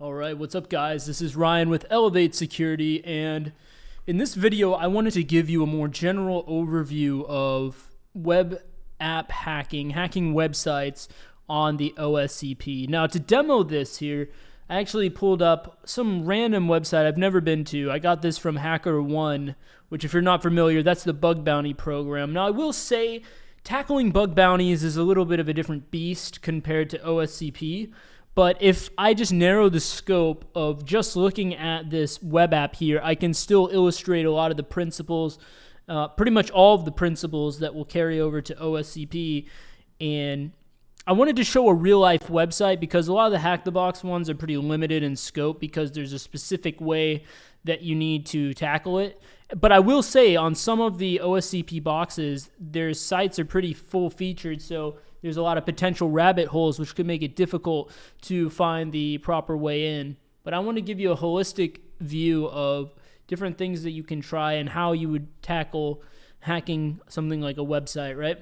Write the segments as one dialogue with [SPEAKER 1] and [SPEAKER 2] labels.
[SPEAKER 1] All right, what's up guys? This is Ryan with Elevate Security, and in this video I wanted to give you a more general overview of web app hacking websites on the OSCP. Now to demo this here, I actually pulled up some random website I've never been to. I got this from HackerOne, which if you're not familiar, that's the bug bounty program. Now I will say tackling bug bounties is a little bit of a different beast compared to OSCP. But if I just narrow the scope of just looking at this web app here, I can still illustrate a lot of the principles, pretty much all of the principles that will carry over to OSCP. And I wanted to show a real-life website because a lot of the Hack the Box ones are pretty limited in scope because there's a specific way that you need to tackle it. But I will say on some of the OSCP boxes, their sites are pretty full-featured, so there's a lot of potential rabbit holes which could make it difficult to find the proper way in. But I want to give you a holistic view of different things that you can try and how you would tackle hacking something like a website, right?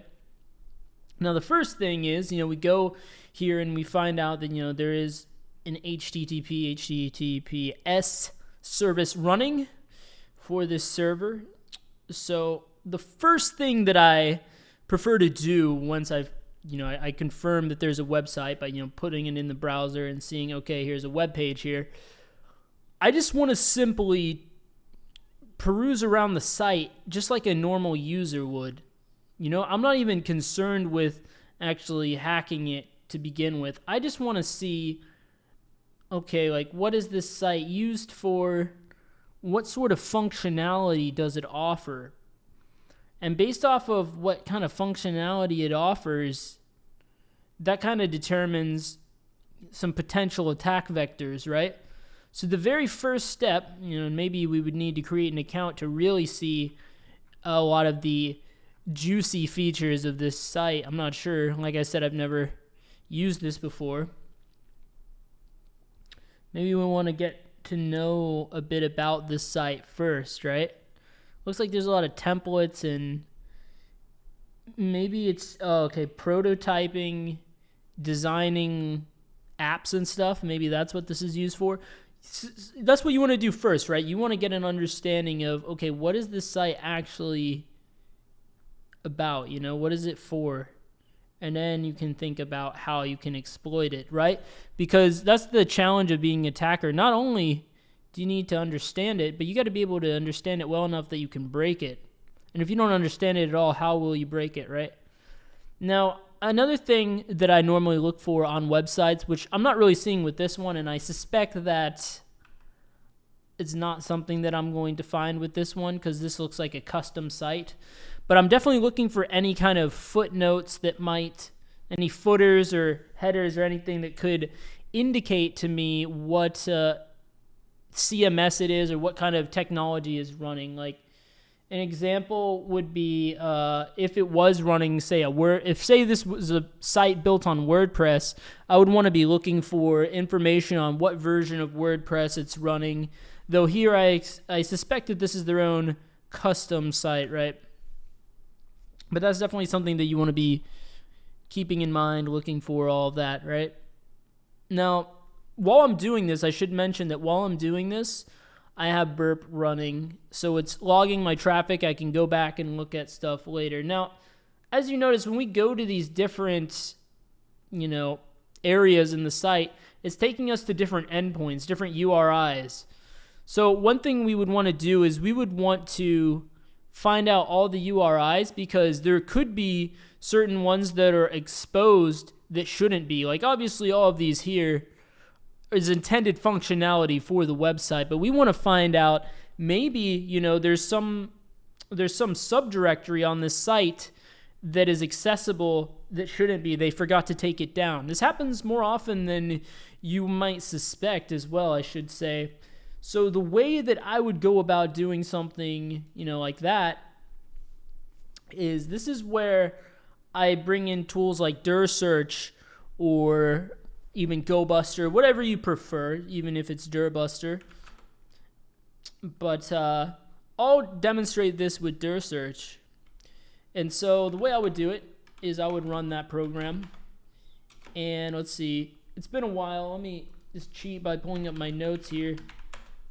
[SPEAKER 1] Now the first thing is, we go here and we find out that, there is an HTTPS service running for this server. So the first thing that I prefer to do once I confirm that there's a website by, putting it in the browser and seeing, okay, here's a web page here. I just want to simply peruse around the site just like a normal user would. I'm not even concerned with actually hacking it to begin with. I just want to see, okay, like what is this site used for? What sort of functionality does it offer? And based off of what kind of functionality it offers, that kind of determines some potential attack vectors, right? So the very first step, maybe we would need to create an account to really see a lot of the juicy features of this site. I'm not sure. Like I said, I've never used this before. Maybe we want to get to know a bit about this site first, right? Looks like there's a lot of templates and maybe it's, prototyping, designing apps and stuff. Maybe that's what this is used for. That's what you want to do first, right? You want to get an understanding of, okay, what is this site actually about? What is it for? And then you can think about how you can exploit it, right? Because that's the challenge of being an attacker. Not only do you need to understand it, but you got to be able to understand it well enough that you can break it. And if you don't understand it at all, how will you break it, right? Now, another thing that I normally look for on websites, which I'm not really seeing with this one, and I suspect that it's not something that I'm going to find with this one because this looks like a custom site. But I'm definitely looking for any kind of footnotes that any footers or headers or anything that could indicate to me what CMS it is or what kind of technology is running. Like an example would be if it was running, say say this was a site built on WordPress, I would want to be looking for information on what version of WordPress it's running. Though here I suspect that this is their own custom site, right? But that's definitely something that you want to be keeping in mind, looking for all of that, right? Now, while I'm doing this, I should mention that while I'm doing this, I have Burp running. So it's logging my traffic. I can go back and look at stuff later. Now, as you notice, when we go to these different, areas in the site, it's taking us to different endpoints, different URIs. So one thing we would want to do is we would want to find out all the URIs because there could be certain ones that are exposed that shouldn't be. Like obviously all of these here is intended functionality for the website, but we want to find out maybe, there's some subdirectory on this site that is accessible that shouldn't be. They forgot to take it down. This happens more often than you might suspect as well, I should say. So the way that I would go about doing something, like that is this is where I bring in tools like dir search or even GoBuster, whatever you prefer, even if it's dirbuster. But I'll demonstrate this with dir search. And so the way I would do it is I would run that program. And let's see, it's been a while. Let me just cheat by pulling up my notes here,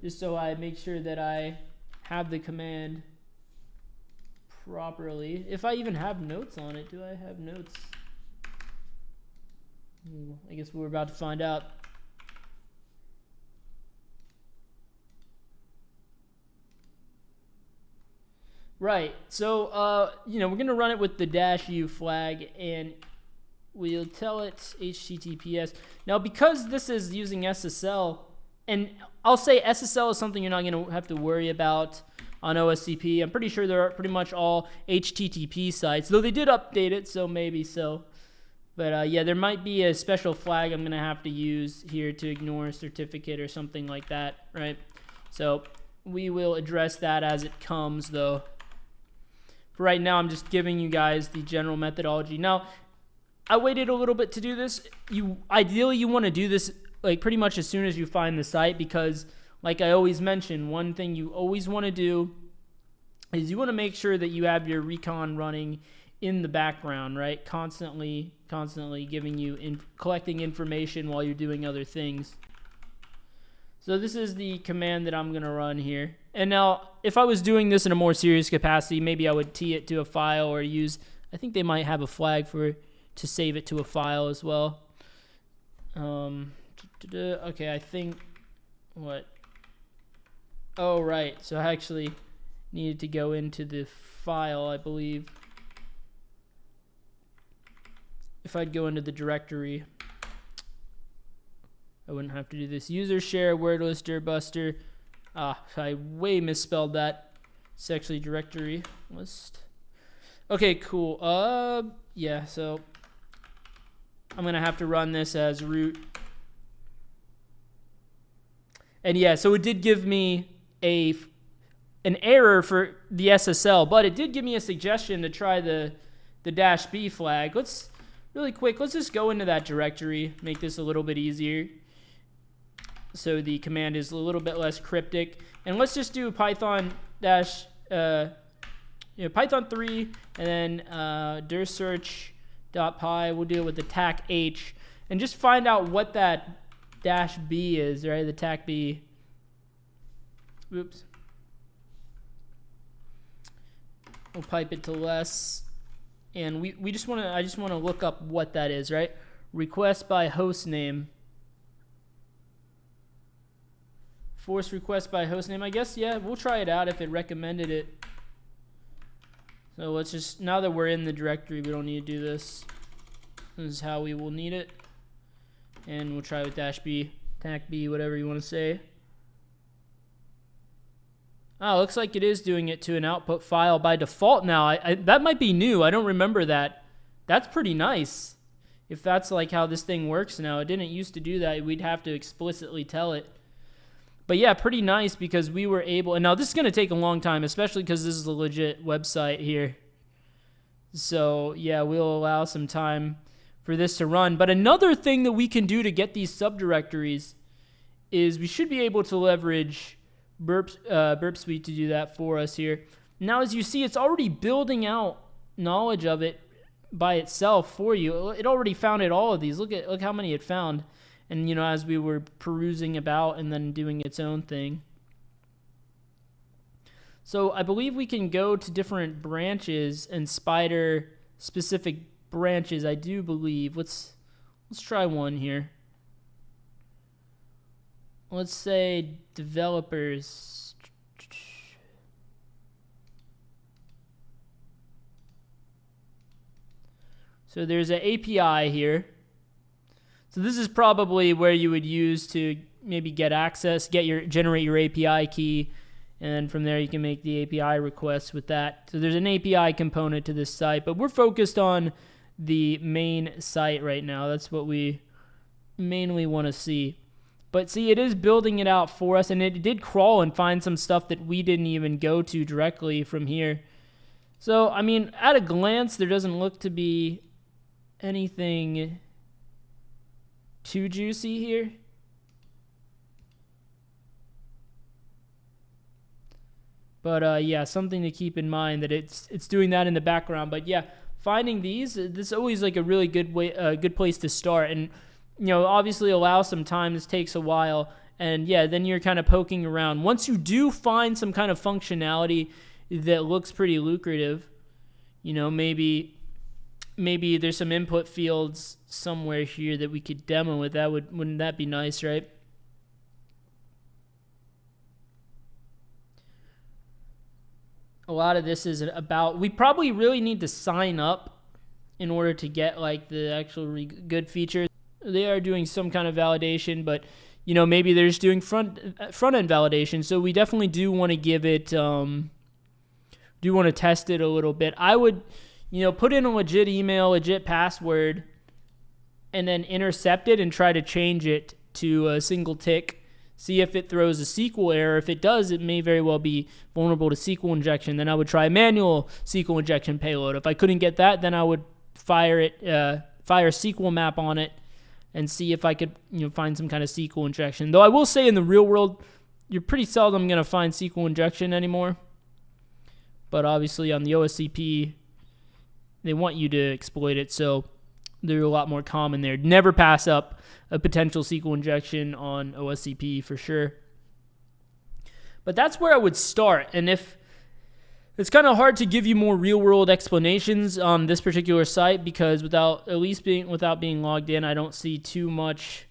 [SPEAKER 1] just so I make sure that I have the command properly. If I even have notes on it. Do I have notes? I guess we're about to find out. Right, so we're gonna run it with the -u flag, and we'll tell it HTTPS. Now, because this is using SSL, and I'll say SSL is something you're not gonna have to worry about on OSCP. I'm pretty sure they're pretty much all HTTP sites, though they did update it, so maybe so. But yeah, there might be a special flag I'm gonna have to use here to ignore a certificate or something like that, right? So we will address that as it comes, though. For right now, I'm just giving you guys the general methodology. Now, I waited a little bit to do this. Ideally, you want to do this like pretty much as soon as you find the site, because like I always mention, one thing you always want to do is you want to make sure that you have your recon running in the background, right? Constantly giving you collecting information while you're doing other things. So this is the command that I'm going to run here. And now, if I was doing this in a more serious capacity, maybe I would tee it to a file or use, I think they might have a flag to save it to a file as well. Okay, I think, what? Oh, right. So I actually needed to go into the file, I believe. If I'd go into the directory, I wouldn't have to do this. User share word lister buster. I way misspelled that. It's actually directory list. Okay, cool. Yeah, so I'm gonna have to run this as root. And yeah, so it did give me an error for the SSL, but it did give me a suggestion to try the -b flag. Let's really quick. Let's just go into that directory. Make this a little bit easier, so the command is a little bit less cryptic. And let's just do Python Python 3 and then dir search.py. We'll deal with the tac h and just find out what that -b is, right? The tac b. Oops. We'll pipe it to less, and I just want to look up what that is, right? Request by host name. Force request by host name, I guess. Yeah, we'll try it out if it recommended it. So let's just, now that we're in the directory, we don't need to do this. This is how we will need it. And we'll try with -b, tac b, whatever you want to say. Oh, looks like it is doing it to an output file by default now. That might be new. I don't remember that. That's pretty nice. If that's like how this thing works now. It didn't used to do that. We'd have to explicitly tell it. But yeah, pretty nice, because we were able, and now this is going to take a long time, especially because this is a legit website here. So yeah, we'll allow some time for this to run. But another thing that we can do to get these subdirectories is we should be able to leverage Burp Suite to do that for us here. Now, as you see, it's already building out knowledge of it by itself for you. It already found all of these. Look how many it found. And, as we were perusing about and then doing its own thing. So I believe we can go to different branches and spider specific branches, I do believe. Let's try one here. Let's say developers. So there's an API here. So this is probably where you would use to maybe get access, generate your API key, and then from there you can make the API requests with that. So there's an API component to this site, but we're focused on the main site right now. That's what we mainly want to see. But see, it is building it out for us, and it did crawl and find some stuff that we didn't even go to directly from here. So, I mean, at a glance, there doesn't look to be anything too juicy here. But yeah, something to keep in mind that it's doing that in the background. But yeah, finding these, this is always like a really good place to start. And obviously allow some time. This takes a while. And yeah, then you're kind of poking around. Once you do find some kind of functionality that looks pretty lucrative, maybe there's some input fields somewhere here that we could demo with. Wouldn't that be nice, right? A lot of this is about, we probably really need to sign up in order to get like the actual good features. They are doing some kind of validation, but maybe they're just doing front end validation. So we definitely do want to give it, do want to test it a little bit. I would, put in a legit email, legit password, and then intercept it and try to change it to a single tick. See if it throws a SQL error. If it does, it may very well be vulnerable to SQL injection. Then I would try a manual SQL injection payload. If I couldn't get that, then I would fire SQL map on it and see if I could find some kind of SQL injection. Though I will say in the real world, you're pretty seldom going to find SQL injection anymore. But obviously on the OSCP, they want you to exploit it, so they're a lot more common there. Never pass up a potential SQL injection on OSCP for sure. But that's where I would start. And if it's kind of hard to give you more real-world explanations on this particular site because without being logged in, I don't see too much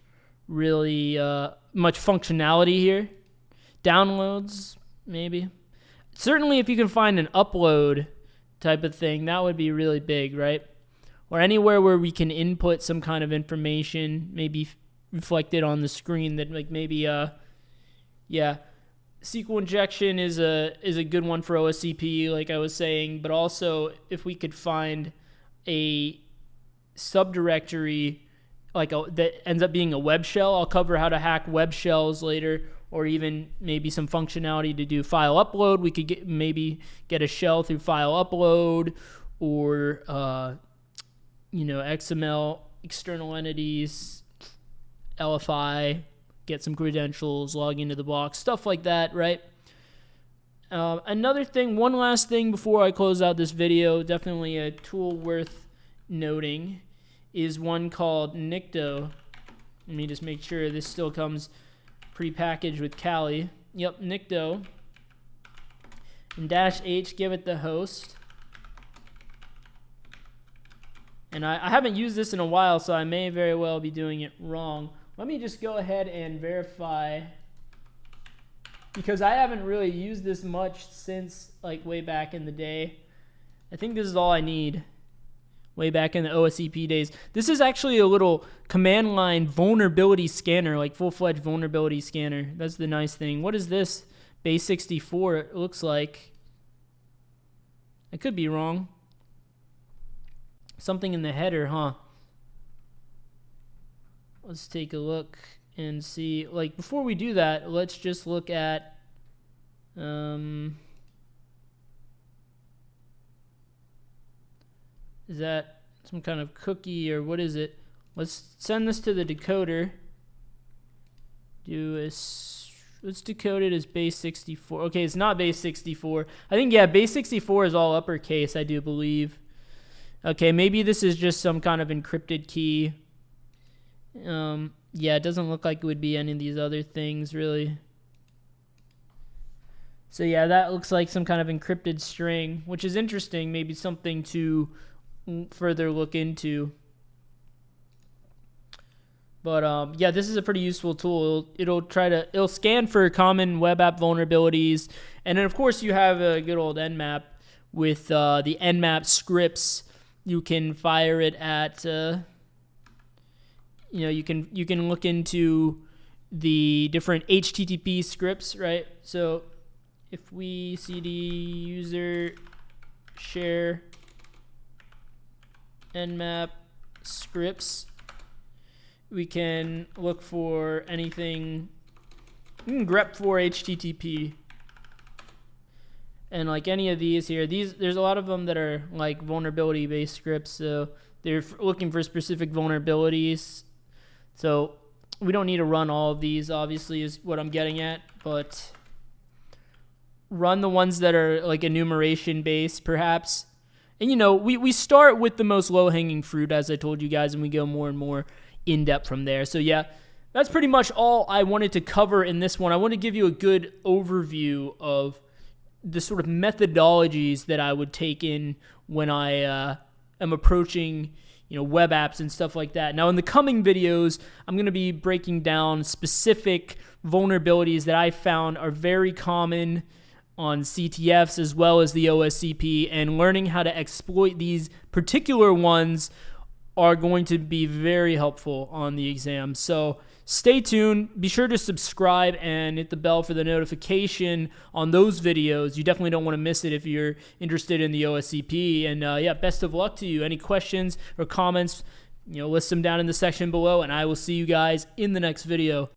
[SPEAKER 1] really much functionality here. Downloads, maybe. Certainly, if you can find an upload type of thing, that would be really big, right? Or anywhere where we can input some kind of information, maybe reflected on the screen that maybe SQL injection is a good one for OSCP, like I was saying, but also if we could find a subdirectory that ends up being a web shell. I'll cover how to hack web shells later, or even maybe some functionality to do file upload. We could maybe get a shell through file upload, or XML external entities, LFI, get some credentials, log into the box, stuff like that, right? Another thing, one last thing before I close out this video, definitely a tool worth noting, is one called Nicto. Let me just make sure this still comes pre-packaged with Kali. Yep, Nicto. And -H, give it the host. And I haven't used this in a while, so I may very well be doing it wrong. Let me just go ahead and verify, because I haven't really used this much since way back in the day. I think this is all I need. Way back in the OSCP days. This is actually a little command line vulnerability scanner, full-fledged vulnerability scanner. That's the nice thing. What is this? Base 64, it looks like. I could be wrong. Something in the header, huh? Let's take a look and see. Before we do that, let's just look at is that some kind of cookie, or what is it? Let's send this to the decoder. Let's decode it as base 64. Okay, it's not base 64. I think, yeah, base 64 is all uppercase, I do believe. Okay, maybe this is just some kind of encrypted key. Yeah, it doesn't look like it would be any of these other things, really. So yeah, that looks like some kind of encrypted string, which is interesting, maybe something to further look into. But yeah, this is a pretty useful tool. It'll scan for common web app vulnerabilities, and then of course you have a good old Nmap with the Nmap scripts. You can fire it at you can look into the different HTTP scripts, right? So if we cd user share Nmap scripts, we can look for anything. We can grep for HTTP, and any of these here, there's a lot of them that are vulnerability based scripts, so they're looking for specific vulnerabilities. So we don't need to run all of these, obviously, is what I'm getting at, but run the ones that are enumeration based, perhaps. And we start with the most low hanging fruit, as I told you guys, and we go more and more in depth from there. So yeah, that's pretty much all I wanted to cover in this one. I want to give you a good overview of the sort of methodologies that I would take in when I am approaching web apps and stuff like that. Now in the coming videos, I'm going to be breaking down specific vulnerabilities that I found are very common on CTFs as well as the OSCP, and learning how to exploit these particular ones are going to be very helpful on the exam. So stay tuned. Be sure to subscribe and hit the bell for the notification on those videos. You definitely don't want to miss it if you're interested in the OSCP. And yeah, best of luck to you. Any questions or comments, list them down in the section below, and I will see you guys in the next video.